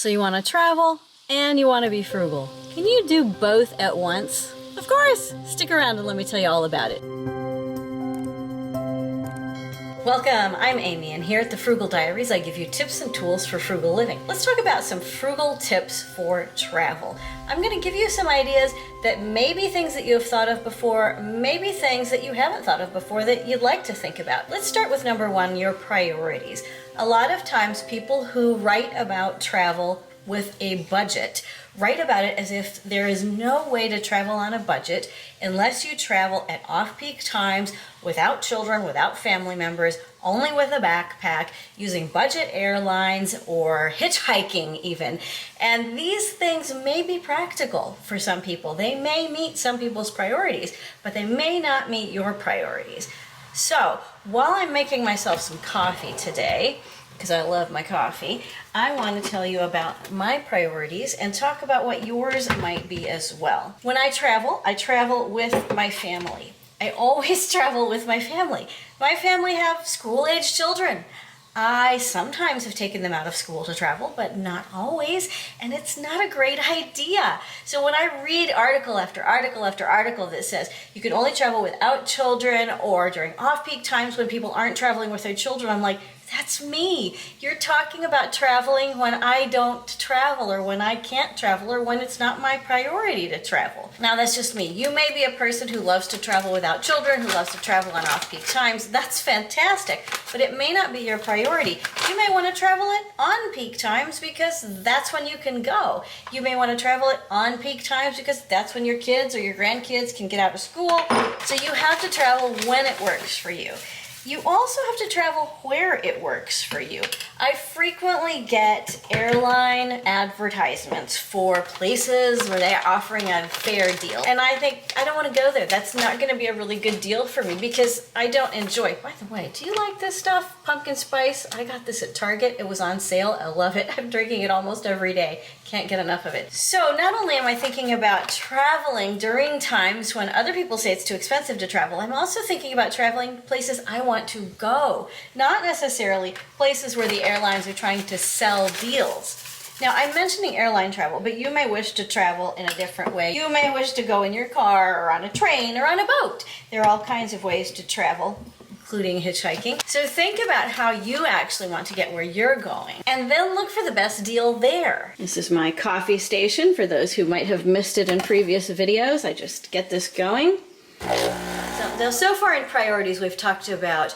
So you want to travel and you want to be frugal. Can you do both at once? Of course! Stick around and let me tell you all about it. Welcome, I'm Amy, and here at the Frugal Diaries I give you tips and tools for frugal living. Let's talk about some frugal tips for travel. I'm going to give you some ideas that may be things that you have thought of before, maybe things that you haven't thought of before that you'd like to think about. Let's start with number one, your priorities. A lot of times people who write about travel with a budget write about it as if there is no way to travel on a budget unless you travel at off-peak times, without children, without family members, only with a backpack, using budget airlines or hitchhiking even. And these things may be practical for some people. They may meet some people's priorities, but they may not meet your priorities. So while I'm making myself some coffee today, because I love my coffee, I want to tell you about my priorities and talk about what yours might be as well. When I travel with my family. I always travel with my family. My family have school-age children. I sometimes have taken them out of school to travel, but not always, and it's not a great idea. So when I read article after article after article that says you can only travel without children or during off-peak times when people aren't traveling with their children, I'm like, that's me. You're talking about traveling when I don't travel or when I can't travel or when it's not my priority to travel. Now that's just me. You may be a person who loves to travel without children, who loves to travel on off-peak times. That's fantastic, but it may not be your priority. You may want to travel it on peak times because that's when you can go. You may want to travel it on peak times because that's when your kids or your grandkids can get out of school. So you have to travel when it works for you. You also have to travel where it works for you. I frequently get airline advertisements for places where they're offering a fair deal. And I think, I don't want to go there. That's not going to be a really good deal for me because I don't enjoy. By the way, do you like this stuff? Pumpkin spice? I got this at Target. It was on sale. I love it. I'm drinking it almost every day. Can't get enough of it. So not only am I thinking about traveling during times when other people say it's too expensive to travel, I'm also thinking about traveling places I want to go, not necessarily places where the airlines are trying to sell deals. Now, I'm mentioning airline travel, but you may wish to travel in a different way. You may wish to go in your car or on a train or on a boat. There are all kinds of ways to travel, including hitchhiking. So think about how you actually want to get where you're going and then look for the best deal there. This is my coffee station for those who might have missed it in previous videos. I just get this going. So far in priorities, we've talked about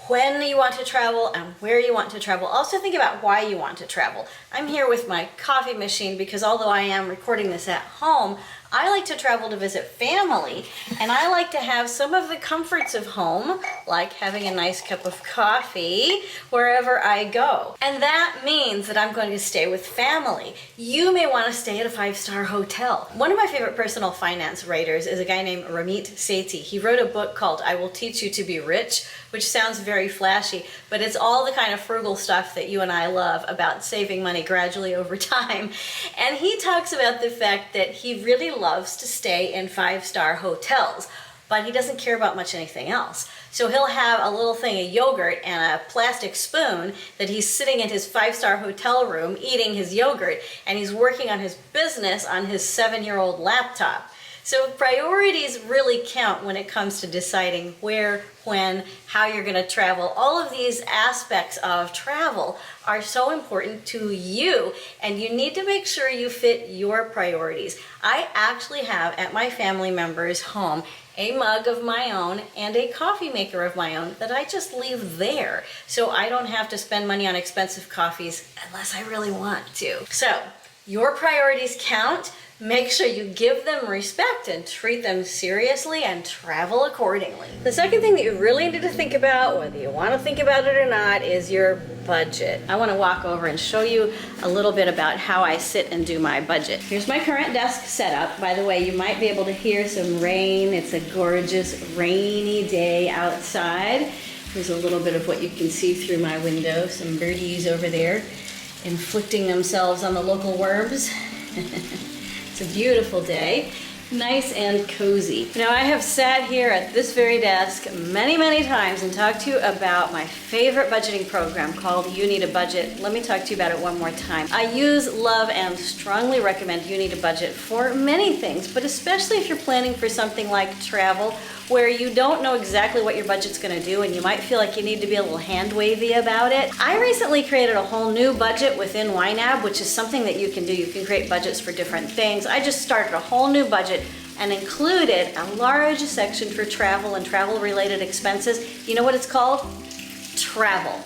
when you want to travel and where you want to travel. Also think about why you want to travel. I'm here with my coffee machine because although I am recording this at home, I like to travel to visit family, and I like to have some of the comforts of home, like having a nice cup of coffee wherever I go. And that means that I'm going to stay with family. You may want to stay at a 5-star hotel. One of my favorite personal finance writers is a guy named Ramit Sethi. He wrote a book called I Will Teach You to Be Rich, which sounds very flashy, but it's all the kind of frugal stuff that you and I love about saving money gradually over time. And he talks about the fact that he really loves to stay in 5-star hotels, but he doesn't care about much anything else. So he'll have a little thing of yogurt and a plastic spoon that he's sitting in his 5-star hotel room eating his yogurt, and he's working on his business on his 7-year-old laptop. So priorities really count when it comes to deciding where, when, how you're going to travel. All of these aspects of travel are so important to you, and you need to make sure you fit your priorities. I actually have at my family member's home a mug of my own and a coffee maker of my own that I just leave there, so I don't have to spend money on expensive coffees unless I really want to. So your priorities count. Make sure you give them respect and treat them seriously and travel accordingly. The second thing that you really need to think about, whether you want to think about it or not, is your budget. I want to walk over and show you a little bit about how I sit and do my budget. Here's my current desk setup. By the way, you might be able to hear some rain. It's a gorgeous rainy day outside. There's a little bit of what you can see through my window. Some birdies over there inflicting themselves on the local worms. It's a beautiful day. nice and cozy. Now, I have sat here at this very desk many, many times and talked to you about my favorite budgeting program called You Need a Budget. Let me talk to you about it one more time. I use, love, and strongly recommend You Need a Budget for many things, but especially if you're planning for something like travel, where you don't know exactly what your budget's going to do and you might feel like you need to be a little hand-wavy about it. I recently created a whole new budget within YNAB, which is something that you can do. You can create budgets for different things. I just started a whole new budget and included a large section for travel and travel-related expenses. You know what it's called? Travel.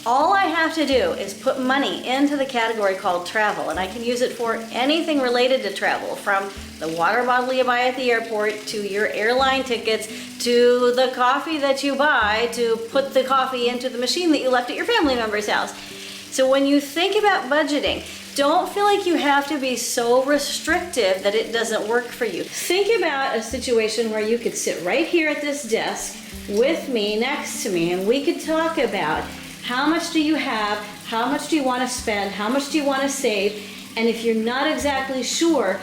All I have to do is put money into the category called travel, and I can use it for anything related to travel, from the water bottle you buy at the airport, to your airline tickets, to the coffee that you buy to put the coffee into the machine that you left at your family member's house. So when you think about budgeting, don't feel like you have to be so restrictive that it doesn't work for you. Think about a situation where you could sit right here at this desk with me, next to me, and we could talk about how much do you have, how much do you want to spend, how much do you want to save, and if you're not exactly sure,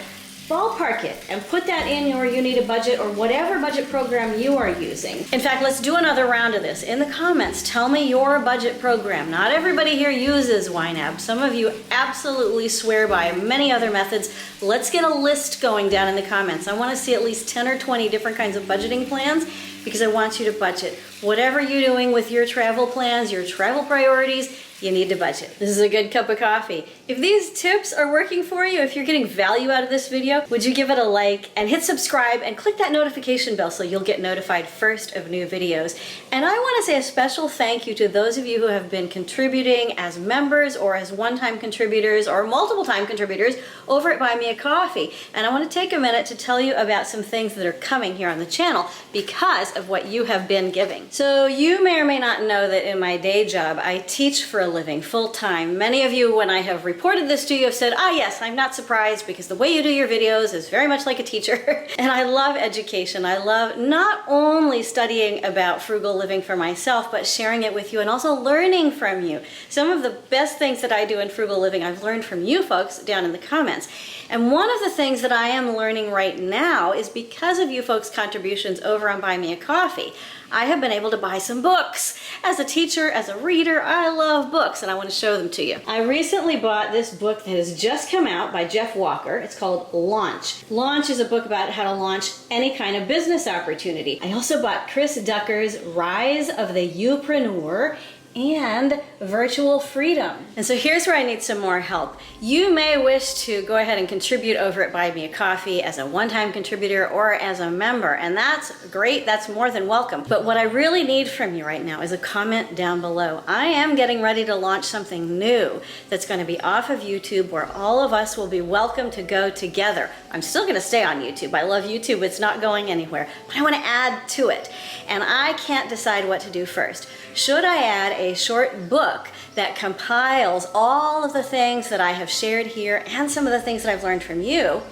ballpark it and put that in your You Need a Budget or whatever budget program you are using. In fact, let's do another round of this. In the comments, tell me your budget program. Not everybody here uses YNAB. Some of you absolutely swear by many other methods. Let's get a list going down in the comments. I want to see at least 10 or 20 different kinds of budgeting plans, because I want you to budget. Whatever you're doing with your travel plans, your travel priorities, you need to budget. This is a good cup of coffee. If these tips are working for you, if you're getting value out of this video, would you give it a like and hit subscribe and click that notification bell so you'll get notified first of new videos. And I want to say a special thank you to those of you who have been contributing as members or as one-time contributors or multiple-time contributors over at Buy Me a Coffee. And I want to take a minute to tell you about some things that are coming here on the channel because of what you have been giving. So you may or may not know that in my day job, I teach for a living full-time. Many of you, when I have reported this to you, have said, ah yes, I'm not surprised because the way you do your videos is very much like a teacher. And I love education. I love not only studying about frugal living for myself, but sharing it with you and also learning from you. Some of the best things that I do in frugal living, I've learned from you folks down in the comments. And one of the things that I am learning right now is because of you folks' contributions over on Buy Me a Coffee, I have been able to buy some books. As a teacher, as a reader, I love books and I want to show them to you. I recently bought this book that has just come out by Jeff Walker. It's called Launch. Launch is a book about how to launch any kind of business opportunity. I also bought Chris Ducker's Rise of the Youpreneur and Virtual Freedom. And so here's where I need some more help. You may wish to go ahead and contribute over at Buy Me a Coffee as a one-time contributor or as a member, and that's great, that's more than welcome. But what I really need from you right now is a comment down below. I am getting ready to launch something new that's going to be off of YouTube where all of us will be welcome to go together. I'm still going to stay on YouTube. I love YouTube, it's not going anywhere, but I want to add to it. And I can't decide what to do first. Should I add a short book that compiles all of the things that I have shared here and some of the things that I've learned from you?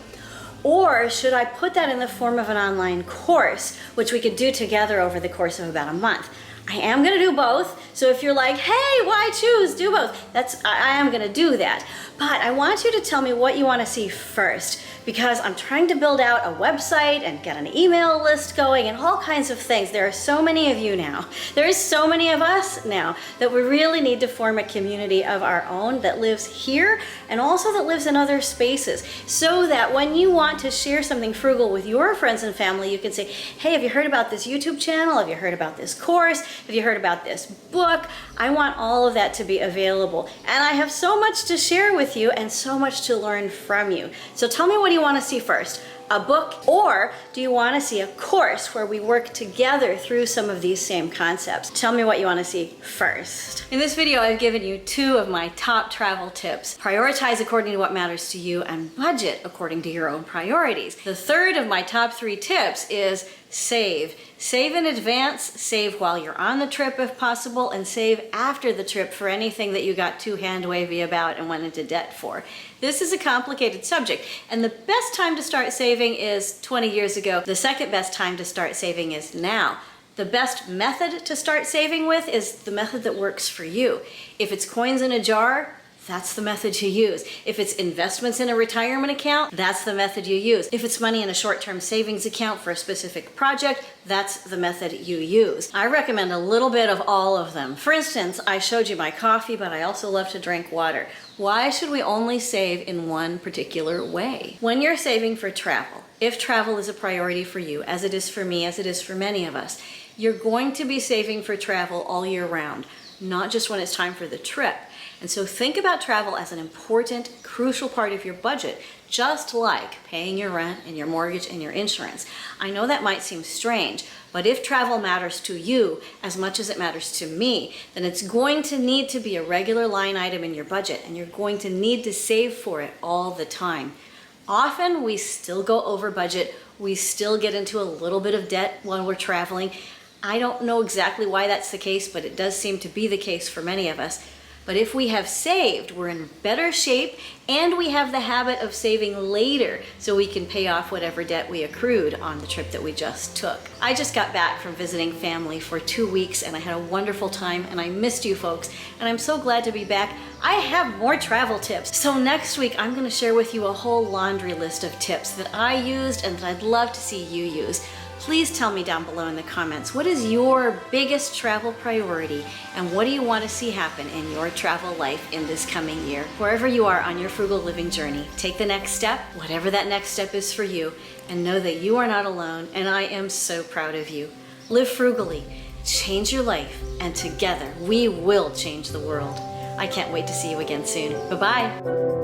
Or should I put that in the form of an online course, which we could do together over the course of about a month? I am going to do both, so if you're like, hey, why choose? Do both. I am going to do that. But I want you to tell me what you want to see first, because I'm trying to build out a website and get an email list going and all kinds of things. There are so many of you now. There is so many of us now that we really need to form a community of our own that lives here and also that lives in other spaces, so that when you want to share something frugal with your friends and family, you can say, hey, have you heard about this YouTube channel? Have you heard about this course? Have you heard about this book? I want all of that to be available. And I have so much to share with you and so much to learn from you. So tell me, what do you want to see first? A book, or do you want to see a course where we work together through some of these same concepts? Tell me what you want to see first. In this video, I've given you 2 of my top travel tips. Prioritize according to what matters to you and budget according to your own priorities. The third of my top 3 tips is save. Save in advance, save while you're on the trip if possible, and save after the trip for anything that you got too hand-wavy about and went into debt for. This is a complicated subject, and the best time to start saving is 20 years ago. The second best time to start saving is now. The best method to start saving with is the method that works for you. If it's coins in a jar, that's the method you use. If it's investments in a retirement account, that's the method you use. If it's money in a short-term savings account for a specific project, that's the method you use. I recommend a little bit of all of them. For instance, I showed you my coffee, but I also love to drink water. Why should we only save in one particular way? When you're saving for travel, if travel is a priority for you, as it is for me, as it is for many of us, you're going to be saving for travel all year round, not just when it's time for the trip. And so think about travel as an important, crucial part of your budget, just like paying your rent and your mortgage and your insurance. I know that might seem strange, but if travel matters to you as much as it matters to me, then it's going to need to be a regular line item in your budget, and you're going to need to save for it all the time. Often we still go over budget, we still get into a little bit of debt while we're traveling. I don't know exactly why that's the case, but it does seem to be the case for many of us. But if we have saved, we're in better shape, and we have the habit of saving later so we can pay off whatever debt we accrued on the trip that we just took. I just got back from visiting family for 2 weeks, and I had a wonderful time, and I missed you folks, and I'm so glad to be back. I have more travel tips. So next week, I'm gonna share with you a whole laundry list of tips that I used and that I'd love to see you use. Please tell me down below in the comments, what is your biggest travel priority, and what do you want to see happen in your travel life in this coming year? Wherever you are on your frugal living journey, take the next step, whatever that next step is for you, and know that you are not alone, and I am so proud of you. Live frugally, change your life, and together we will change the world. I can't wait to see you again soon. Bye-bye.